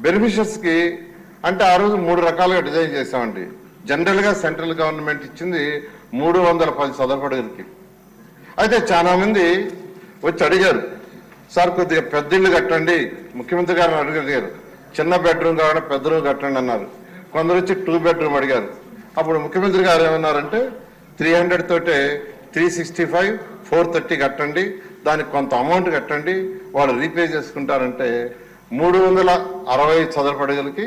బెనిఫిషియర్స్కి అంటే ఆ రోజు 3 రకాలుగా డిజైన్ చేసామండి. జనరల్గా సెంట్రల్ గవర్నమెంట్ ఇచ్చింది 310 చదరపడుగులకి. అయితే చాలా మంది వచ్చి అడిగారు, సార్ కొద్దిగా పెద్ద ఇల్లు కట్టండి, ముఖ్యమంత్రి గారిని అడిగారు, చిన్న బెడ్రూమ్ కావాలంటే పెద్ద రూమ్ కట్టండి అన్నారు. కొందరు వచ్చి 2 బెడ్రూమ్ అడిగారు. అప్పుడు ముఖ్యమంత్రి గారు ఏమన్నారంటే 300 తోటే 365, 430 కట్టండి, దానికి కొంత అమౌంట్ కట్టండి, వాళ్ళు రీపే చేసుకుంటారంటే 360 చదరపడుగులకి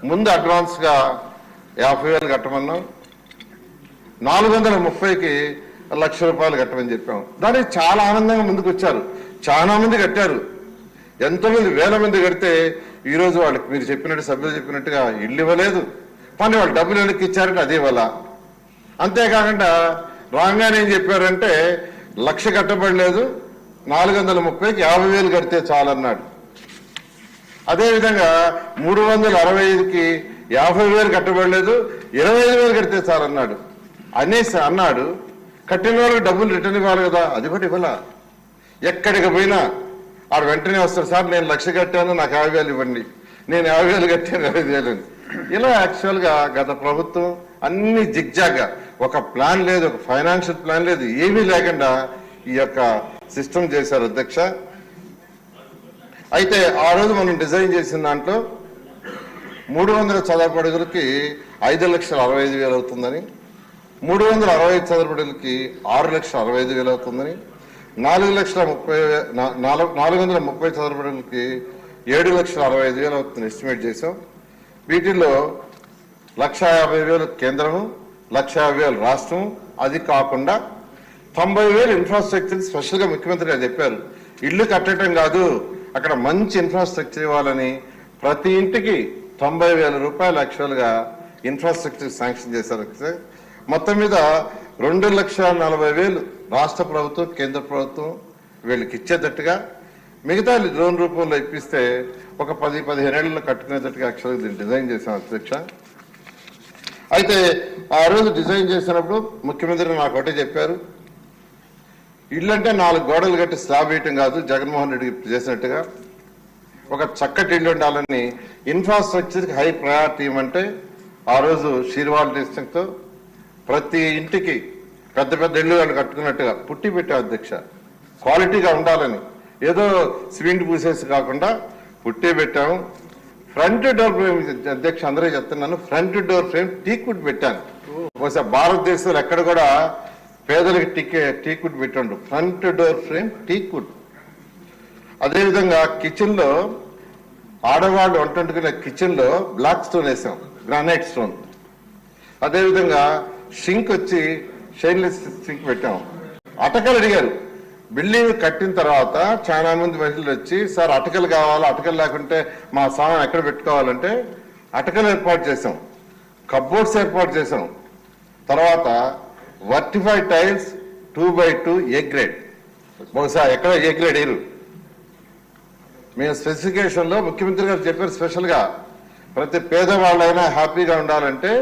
ముందు అడ్వాన్స్గా 50,000 కట్టమన్నాం. 430కి ₹1,00,000 కట్టమని చెప్పాం. దానికి చాలా ఆనందంగా ముందుకు వచ్చారు. చాలా మంది కట్టారు. ఎంతోమంది వేల మంది కడితే ఈరోజు వాళ్ళకి మీరు చెప్పినట్టు, సభ్యులు చెప్పినట్టుగా ఇల్లు ఇవ్వలేదు, కానీ వాళ్ళు డబ్బులు వెనక్కి ఇచ్చారంటే అదే వల్ల. అంతేకాకుండా రాగానే ఏం చెప్పారంటే 1,00,000 కట్టబడలేదు, 430కి 50,000 కడితే చాలన్నాడు. అదేవిధంగా 365కి 50,000 కట్టబడలేదు, 25,000 కడితే చాలన్నాడు. అనేసి అన్నాడు. కట్టిన వాళ్ళకి డబ్బులు రిటర్న్ ఇవ్వాలి కదా, అది కూడా ఇవ్వాల. ఎక్కడికి పోయినా ఆడు వెంటనే వస్తారు, సార్ నేను 1,00,000 కట్టాను, నాకు 50,000 ఇవ్వండి, నేను 50,000 కట్టాను, 50,000. ఇలా యాక్చువల్గా గత ప్రభుత్వం అన్ని జిగ్జాగ్గా, ఒక ప్లాన్ లేదు, ఒక ఫైనాన్షియల్ ప్లాన్ లేదు, ఏమీ లేకుండా ఈ యొక్క సిస్టమ్ చేశారు అధ్యక్ష. అయితే ఆ రోజు మనం డిజైన్ చేసిన దాంట్లో 300 చదరపడుగులకి 5,65,000 అవుతుందని, 365 చదరపడుగులకి 6,65,000 అవుతుందని, 430 చదరపడుగులకి 7,65,000 అవుతుంది ఎస్టిమేట్ చేసాం. వీటిల్లో 1,50,000 కేంద్రము, 1,50,000 రాష్ట్రం. అది కాకుండా 90,000 ఇన్ఫ్రాస్ట్రక్చర్ స్పెషల్గా ముఖ్యమంత్రి గారు చెప్పారు. ఇల్లు కట్టడం కాదు, అక్కడ మంచి ఇన్ఫ్రాస్ట్రక్చర్ ఇవ్వాలని ప్రతి ఇంటికి 90,000 రూపాయలు యాక్చువల్గా ఇన్ఫ్రాస్ట్రక్చర్ శాంక్షన్ చేశారు. మొత్తం మీద 2,40,000 రాష్ట్ర ప్రభుత్వం, కేంద్ర ప్రభుత్వం వీళ్ళకి ఇచ్చేటట్టుగా, మిగతా లోన్ రూపంలో ఇప్పిస్తే ఒక 10-15 ఏళ్లలో కట్టుకునేటట్టుగా యాక్చువల్గా దీన్ని డిజైన్ చేశాం అధ్యక్ష. అయితే ఆ రోజు డిజైన్ చేసినప్పుడు ముఖ్యమంత్రి నాకు ఒకటే చెప్పారు, ఇల్లు అంటే 4 గోడలు కట్టి స్లాబ్ వేయటం కాదు, జగన్మోహన్ రెడ్డికి చేసినట్టుగా ఒక చక్కటి ఇల్లు ఉండాలని ఇన్ఫ్రాస్ట్రక్చర్కి హై ప్రయారిటీ ఇవ్వమంటే ఆ రోజు షీర్వాల్ డిస్ట్రిక్ట్తో ప్రతి ఇంటికి పెద్ద పెద్ద ఇళ్ళు వాళ్ళు కట్టుకున్నట్టుగా పుట్టి పెట్టాం అధ్యక్ష. క్వాలిటీగా ఉండాలని, ఏదో సిమెంట్ పూసేసి కాకుండా పుట్టే పెట్టాము. ఫ్రంట్ డోర్ ఫ్రేమ్ అధ్యక్ష, అందరూ చెప్తున్నాను, ఫ్రంట్ డోర్ ఫ్రేమ్ టీక్వుడ్ పెట్టాను. బహుశా భారతదేశంలో ఎక్కడ కూడా పేదలకు టీక్వుడ్ పెట్టండు, ఫ్రంట్ డోర్ ఫ్రేమ్ టీక్వుడ్. అదేవిధంగా కిచెన్లో ఆడవాళ్ళు వండుకునే కిచెన్లో బ్లాక్ స్టోన్ వేసాం, గ్రానైట్ స్టోన్. అదేవిధంగా సింక్ వచ్చి స్టెయిన్లెస్ సింక్ పెట్టాం. అటకలు అడిగారు. బిల్డింగ్ కట్టిన తర్వాత చాలా మంది మహిళలు వచ్చి, సార్ అటకలు కావాలా, అటకలు లేకుంటే మా సామాన్ ఎక్కడ పెట్టుకోవాలంటే అటకలు ఏర్పాటు చేసాం, కప్బోర్డ్స్ ఏర్పాటు చేసాం. తర్వాత vitrified tiles 2x2 A grade, బహుశా ఎక్కడ ఏ గ్రేడ్ వేయరు. మేము స్పెసిఫికేషన్లో ముఖ్యమంత్రి గారు చెప్పారు స్పెషల్గా, ప్రతి పేదవాళ్ళైనా హ్యాపీగా ఉండాలంటే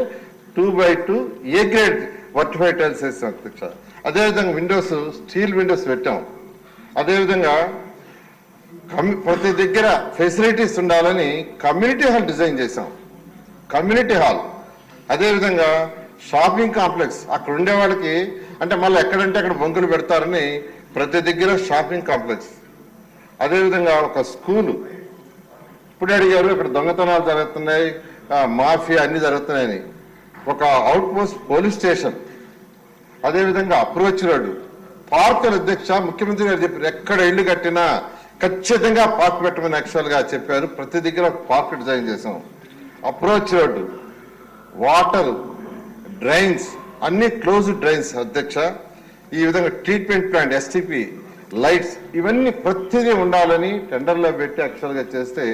2x2 A grade vitrified tiles వేసాం అధ్యక్ష. అదేవిధంగా విండోస్ స్టీల్ విండోస్ పెట్టాం. అదేవిధంగా ప్రతి దగ్గర ఫెసిలిటీస్ ఉండాలని కమ్యూనిటీ హాల్ డిజైన్ చేసాం, కమ్యూనిటీ హాల్. అదేవిధంగా షాపింగ్ కాంప్లెక్స్, అక్కడ ఉండే వాళ్ళకి అంటే మళ్ళీ ఎక్కడంటే అక్కడ బొంకులు పెడతారని ప్రతి దగ్గర షాపింగ్ కాంప్లెక్స్. అదేవిధంగా ఒక స్కూలు. ఇప్పుడు అడిగారు ఇక్కడ దొంగతనాలు జరుగుతున్నాయి, మాఫియా అన్ని జరుగుతున్నాయని, ఒక అవుట్ పోస్ట్ పోలీస్ స్టేషన్. అదేవిధంగా అప్రోచ్ రోడ్డు, పార్క్ అధ్యక్ష. ముఖ్యమంత్రి గారు చెప్పారు ఎక్కడ ఇల్లు కట్టినా ఖచ్చితంగా పార్క్ పెట్టమని యాక్చువల్గా చెప్పారు. ప్రతి దగ్గర పార్క్ డిజైన్ చేసాం. అప్రోచ్ రోడ్డు, వాటర్, డ్రైన్స్ అన్ని క్లోజ్డ్ డ్రైన్స్ అధ్యక్ష. ఈ విధంగా ట్రీట్మెంట్ ప్లాంట్, ఎస్టీపీ, లైట్స్, ఇవన్నీ ప్రతిదీ ఉండాలని టెండర్లో పెట్టి యాక్చువల్గా చేస్తే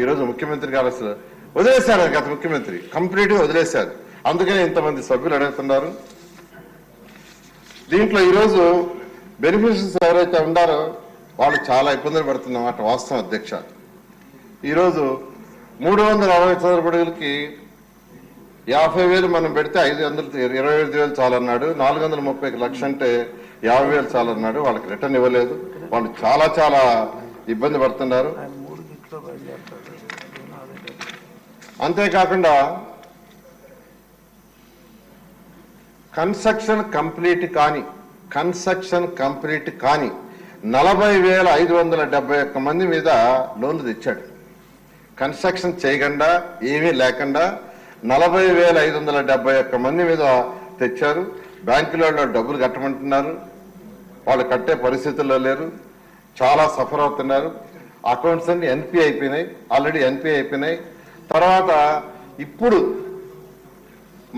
ఈరోజు ముఖ్యమంత్రి గారు అసలు వదిలేశారు, గత ముఖ్యమంత్రి కంప్లీట్గా వదిలేశారు. అందుకనే ఇంతమంది సభ్యులు అడుగుతున్నారు. దీంట్లో ఈరోజు బెనిఫిషరీస్ ఎవరైతే ఉన్నారో వాళ్ళు చాలా ఇబ్బందులు పడుతున్నమాట వాస్తవం అధ్యక్ష. ఈరోజు 360 చదరపడుగులకి 50,000 మనం పెడితే 25,000 చాలన్నాడు. 430కి 1,00,000 అంటే 50,000 చాలన్నాడు. వాళ్ళకి రిటర్న్ ఇవ్వలేదు. వాళ్ళు చాలా చాలా ఇబ్బంది పడుతున్నారు. అంతేకాకుండా కన్స్ట్రక్షన్ కంప్లీట్ కాని 40,571 మంది మీద లోన్లు తెచ్చాడు. కన్స్ట్రక్షన్ చేయకుండా ఏమీ లేకుండా 40,571 మంది మీద తెచ్చారు. బ్యాంకులలో డబ్బులు కట్టమంటున్నారు, వాళ్ళు కట్టే పరిస్థితుల్లో లేరు, చాలా సఫర్ అవుతున్నారు. అకౌంట్స్ అన్ని ఎన్పిఏ అయిపోయినాయి, ఆల్రెడీ ఎన్పిఏ అయిపోయినాయి. తర్వాత ఇప్పుడు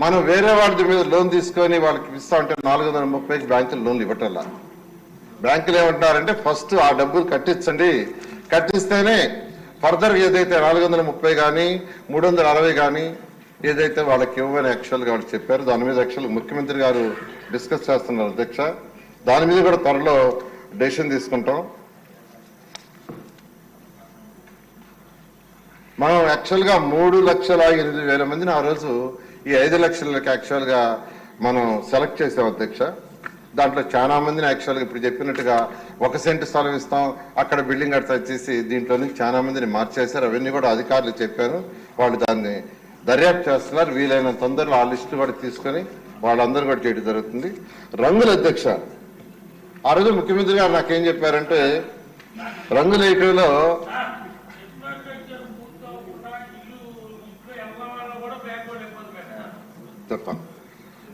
మనం వేరే వాళ్ళ మీద లోన్ తీసుకొని వాళ్ళకి ఇస్తా ఉంటే 430 బ్యాంకులు లోన్లు ఇవ్వటల్లా. బ్యాంకులు ఏమంటున్నారంటే ఫస్ట్ ఆ డబ్బులు కట్టించండి, కట్టిస్తేనే ఫర్దర్ ఏదైతే 430 కానీ 360 కానీ ఏదైతే వాళ్ళకి ఇవ్వని యాక్చువల్గా వాళ్ళు చెప్పారు. దాని మీద యాక్చువల్ ముఖ్యమంత్రి గారు డిస్కస్ చేస్తున్నారు అధ్యక్ష. దాని మీద కూడా త్వరలో డెసిషన్ తీసుకుంటాం. మనం యాక్చువల్గా 3,08,000 మందిని ఆ రోజు ఈ 5 లక్షలకి యాక్చువల్గా మనం సెలెక్ట్ చేసాం అధ్యక్ష. దాంట్లో చాలా మందిని యాక్చువల్గా ఇప్పుడు చెప్పినట్టుగా 1 సెంటు స్థలం ఇస్తాం, అక్కడ బిల్డింగ్ అట్లా వచ్చేసి దీంట్లో నుంచి చాలా మందిని మార్చేశారు. అవన్నీ కూడా అధికారులు చెప్పారు, వాళ్ళు దాన్ని దర్యాప్తు చేస్తున్నారు. వీలైనంత తొందరలో ఆ లిస్టు కూడా తీసుకొని వాళ్ళందరూ కూడా చేయడం జరుగుతుంది. రంగుల అధ్యక్ష, ఆ రోజు ముఖ్యమంత్రి గారు నాకేం చెప్పారంటే రంగుల ఏపీలో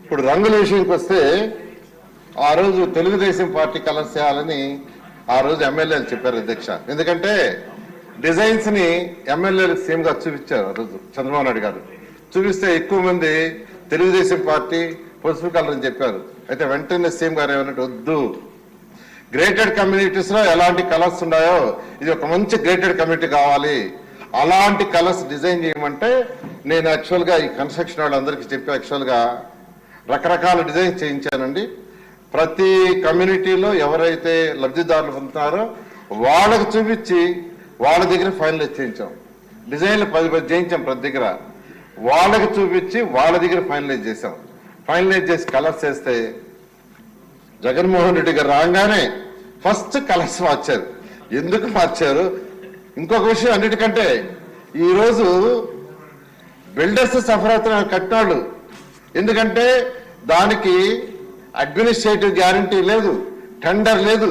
ఇప్పుడు రంగుల విషయానికి వస్తే ఆ రోజు తెలుగుదేశం పార్టీ కలర్స్ చేయాలని ఆ రోజు ఎమ్మెల్యేలు చెప్పారు అధ్యక్ష. ఎందుకంటే డిజైన్స్ ని ఎమ్మెల్యేలకు సేమ్ గా చూపించారు ఆ రోజు చంద్రబాబు నాయుడు గారు. చూపిస్తే ఎక్కువ మంది తెలుగుదేశం పార్టీ పసుపు కలర్ అని చెప్పారు. అయితే వెంటనే సీఎం గారు ఏమన్నట్టు వద్దు, గ్రేటెడ్ కమ్యూనిటీస్ లో ఎలాంటి కలర్స్ ఉన్నాయో ఇది ఒక మంచి గ్రేటెడ్ కమ్యూనిటీ కావాలి, అలాంటి కలర్స్ డిజైన్ చేయమంటే నేను యాక్చువల్గా ఈ కన్స్ట్రక్షన్ వాళ్ళందరికీ చెప్పి యాక్చువల్గా రకరకాల డిజైన్ చేయించానండి. ప్రతి కమ్యూనిటీలో ఎవరైతే లబ్ధిదారులు పొందుతున్నారో వాళ్ళకు చూపించి వాళ్ళ దగ్గర ఫైనలైజ్ చేయించాం. డిజైన్లు 10 చేయించాం ప్రతి దగ్గర, వాళ్ళకి చూపించి వాళ్ళ దగ్గర ఫైనలైజ్ చేశాం. ఫైనలైజ్ చేసి కలర్స్ వేస్తే జగన్మోహన్ రెడ్డి గారు రాగానే ఫస్ట్ కలర్స్ మార్చారు. ఎందుకు మార్చారు? ఇంకొక విషయం అన్నిటికంటే ఈరోజు బిల్డర్స్ సఫర్ అవుతున్నారు కట్టినాళ్ళు. ఎందుకంటే దానికి అడ్మినిస్ట్రేటివ్ గ్యారంటీ లేదు, టెండర్ లేదు,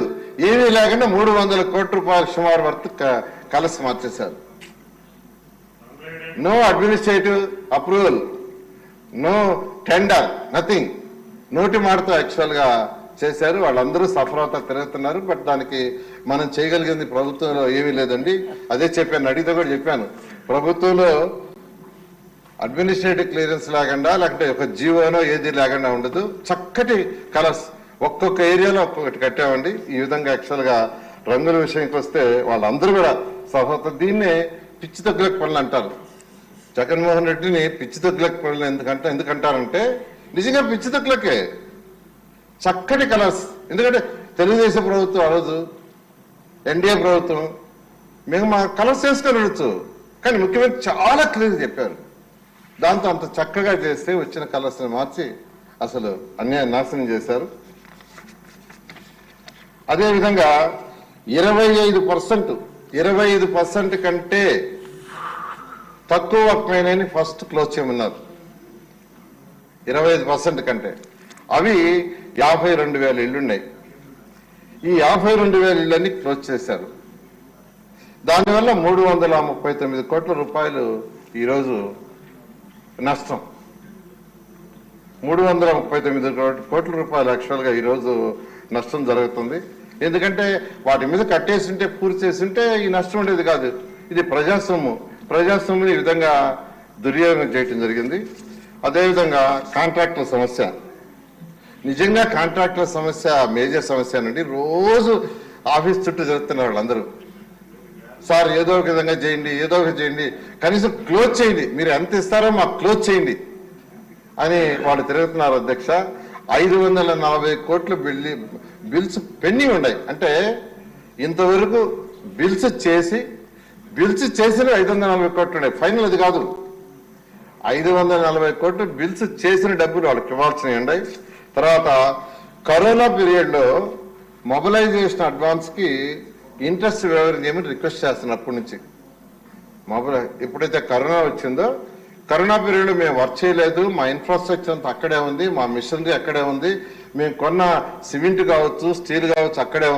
ఏమీ లేకుండా 300 కోట్ల రూపాయల సుమారు వర్త్ కలర్స్ మార్చేశారు. No administrative approval, no tender, nothing. నోటి మాటతో యాక్చువల్ గా చేశారు. వాళ్ళందరూ సఫర్ అవుతా తిరుగుతున్నారు. బట్ దానికి మనం చేయగలిగింది ప్రభుత్వంలో ఏమీ లేదండి. అదే చెప్పాను, అడిగితే కూడా చెప్పాను, ప్రభుత్వంలో అడ్మినిస్ట్రేటివ్ క్లియరెన్స్ లేకుండా లేకపోతే ఒక జీవోనో ఏది లేకుండా ఉండదు. చక్కటి కలర్స్ ఒక్కొక్క ఏరియాలో ఒక్కొక్కటి కట్టామండి. ఈ విధంగా యాక్చువల్ గా రంగుల విషయానికి వస్తే వాళ్ళందరూ కూడా సఫర్ అవుతారు. దీన్నే పిచ్చి తగ్గులకు పనులు అంటారు. జగన్మోహన్ రెడ్డిని పిచ్చి తగ్గులకు పనులు ఎందుకంటారంటే నిజంగా పిచ్చి తగ్గులకే చక్కటి కలర్స్. ఎందుకంటే తెలుగుదేశం ప్రభుత్వం ఆ రోజు ఎన్డీఏ ప్రభుత్వం మేము మా కలర్స్ వేసుకొని ఉండొచ్చు, కానీ ముఖ్యమంత్రి చాలా క్లియర్ చెప్పారు. దాంతో అంత చక్కగా చేస్తే వచ్చిన కలర్స్ని మార్చి అసలు అన్యాయం నాశనం చేశారు. అదేవిధంగా 25% కంటే తక్కువ వర్క్మైనని ఫస్ట్ క్లోజ్ చేయమన్నారు. 25% కంటే అవి 52,000 ఇళ్లున్నాయి. ఈ 52,000 ఇళ్ళని క్లోజ్ చేశారు. దానివల్ల 339 కోట్ల రూపాయలు ఈరోజు నష్టం. 339 కోట్ల రూపాయలు యాక్చువల్గా ఈరోజు నష్టం జరుగుతుంది. ఎందుకంటే వాటి మీద కట్టేసింటే పూర్తి చేసింటే ఈ నష్టం ఉండేది కాదు. ఇది ప్రజాస్వామ్యం ఈ విధంగా దుర్యోగం చేయటం జరిగింది. అదేవిధంగా కాంట్రాక్టుల సమస్య, నిజంగా కాంట్రాక్టుల సమస్య మేజర్ సమస్య అండి. రోజు ఆఫీస్ చుట్టూ జరుగుతున్నారు వాళ్ళందరూ. సార్ ఏదో ఒక విధంగా చేయండి, ఏదో ఒకటి చేయండి, కనీసం క్లోజ్ చేయండి, మీరు ఎంత ఇస్తారో మాకు క్లోజ్ చేయండి అని వాళ్ళు తిరుగుతున్నారు అధ్యక్ష. 540 కోట్ల బిల్స్ పెండింగ్ ఉన్నాయి. అంటే ఇంతవరకు బిల్స్ చేసిన 540 కోట్లు ఉన్నాయి. ఫైనల్ అది కాదు, 540 కోట్లు బిల్స్ చేసిన డబ్బులు వాళ్ళకి ఇవ్వాల్సినవి ఉన్నాయి. తర్వాత కరోనా పీరియడ్ లో మొబిలైజేషన్ అడ్వాన్స్ కి ఇంట్రెస్ట్ వ్యవహారం చేయమని రిక్వెస్ట్ చేస్తున్నారు. అప్పటి నుంచి మామూలు ఎప్పుడైతే కరోనా వచ్చిందో కరోనా పీరియడ్ మేము వర్క్ చేయలేదు, మా ఇన్ఫ్రాస్ట్రక్చర్ అంతా అక్కడే ఉంది, మా మిషనరీ అక్కడే ఉంది, మేము కొన్న సిమెంట్ కావచ్చు, స్టీల్ కావచ్చు అక్కడే